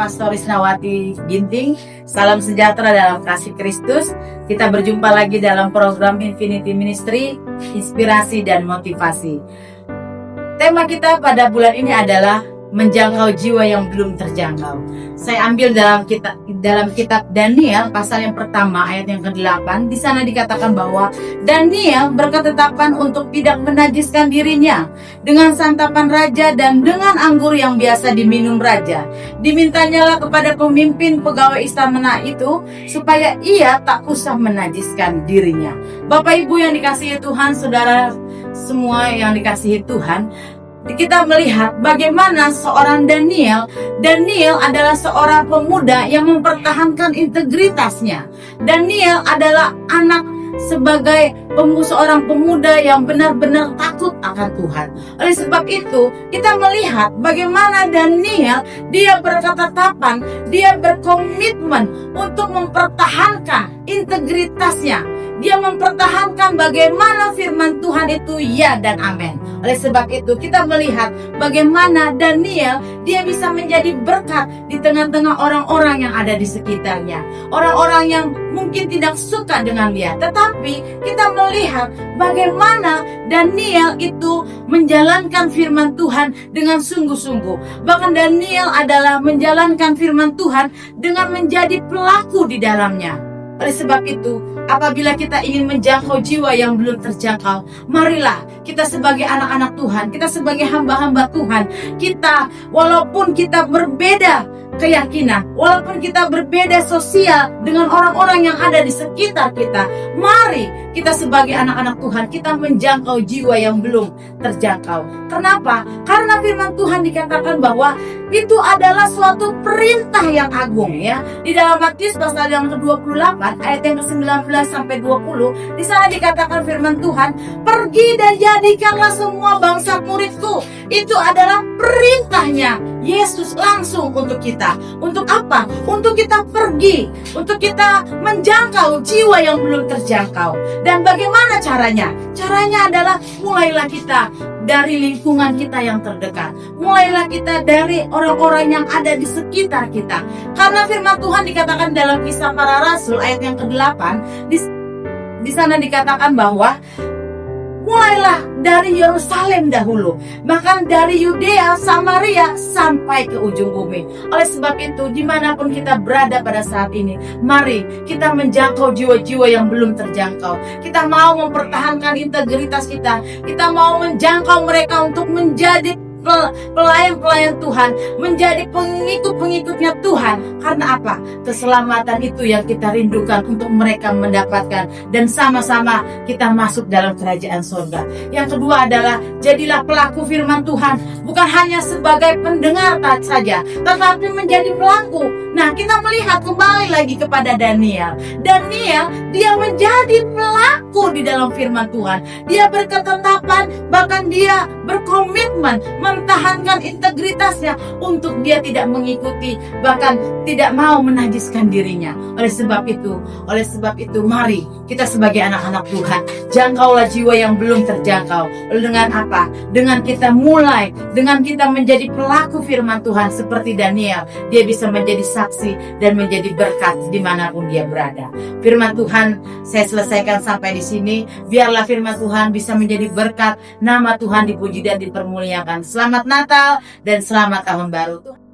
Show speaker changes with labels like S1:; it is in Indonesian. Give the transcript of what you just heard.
S1: Pastoris Nawati Ginting. Salam sejahtera dalam kasih Kristus. Kita berjumpa lagi dalam program Infinity Ministry, inspirasi dan motivasi. Tema kita pada bulan ini adalah menjangkau jiwa yang belum terjangkau. Saya ambil dalam kitab Daniel pasal yang pertama ayat yang ke-8. Di sana dikatakan bahwa Daniel berketetapan untuk tidak menajiskan dirinya dengan santapan raja dan dengan anggur yang biasa diminum raja. Dimintanyalah kepada pemimpin pegawai istana itu supaya ia tak usah menajiskan dirinya. Bapak Ibu yang dikasihi Tuhan, saudara semua yang dikasihi Tuhan, kita melihat bagaimana seorang Daniel adalah seorang pemuda yang mempertahankan integritasnya. Daniel adalah anak sebagai seorang pemuda yang benar-benar takut akan Tuhan. Oleh sebab itu, kita melihat bagaimana Daniel, dia berketetapan, dia berkomitmen untuk mempertahankan integritasnya. Dia mempertahankan bagaimana firman Tuhan itu ya dan amin. Oleh sebab itu kita melihat bagaimana Daniel dia bisa menjadi berkat di tengah-tengah orang-orang yang ada di sekitarnya. Orang-orang yang mungkin tidak suka dengan dia. Tetapi kita melihat bagaimana Daniel itu menjalankan firman Tuhan dengan sungguh-sungguh. Bahkan Daniel adalah menjalankan firman Tuhan dengan menjadi pelaku di dalamnya. Oleh sebab itu, apabila kita ingin menjangkau jiwa yang belum terjangkau, marilah kita sebagai anak-anak Tuhan, kita sebagai hamba-hamba Tuhan, kita walaupun kita berbeda keyakinan, walaupun kita berbeda sosial dengan orang-orang yang ada di sekitar kita, mari kita sebagai anak-anak Tuhan, kita menjangkau jiwa yang belum terjangkau. Kenapa? Karena firman Tuhan dikatakan bahwa itu adalah suatu perintah yang agung ya. Di dalam Matius pasal yang ke-28 ayat yang ke-19 sampai 20, di sana dikatakan firman Tuhan, "Pergi dan jadikanlah semua bangsa muridku." Itu adalah perintahnya Yesus langsung untuk kita. Untuk apa? Untuk kita pergi, untuk kita menjangkau jiwa yang belum terjangkau. Dan bagaimana caranya? Caranya adalah mulailah kita dari lingkungan kita yang terdekat. Mulailah kita dari orang-orang yang ada di sekitar kita. Karena firman Tuhan dikatakan dalam Kisah Para Rasul ayat yang ke-8, di sana dikatakan bahwa mulailah dari Yerusalem dahulu, bahkan dari Yudea, Samaria sampai ke ujung bumi. Oleh sebab itu, dimanapun kita berada pada saat ini, mari kita menjangkau jiwa-jiwa yang belum terjangkau. Kita mau mempertahankan integritas kita. Kita mau menjangkau mereka untuk menjadi pelayan-pelayan Tuhan, menjadi pengikut-pengikutnya Tuhan. Karena apa? Keselamatan itu yang kita rindukan untuk mereka mendapatkan, dan sama-sama kita masuk dalam kerajaan surga. Yang kedua adalah jadilah pelaku firman Tuhan, bukan hanya sebagai pendengar saja, tetapi menjadi pelaku. Nah, kita melihat kembali lagi kepada Daniel. Daniel, dia menjadi pelaku di dalam firman Tuhan. Dia berketetapan, bahkan dia berkomitmen mempertahankan integritasnya untuk dia tidak mengikuti, bahkan tidak mau menajiskan dirinya. Oleh sebab itu mari kita sebagai anak-anak Tuhan, jangkaulah jiwa yang belum terjangkau. Dengan apa? Dengan kita menjadi pelaku firman Tuhan seperti Daniel. Dia bisa menjadi saksi dan menjadi berkat dimanapun dia berada. Firman Tuhan saya selesaikan sampai di sini. Biarlah firman Tuhan bisa menjadi berkat, nama Tuhan dipuji dan dipermuliakan. Selamat Natal dan selamat Tahun Baru.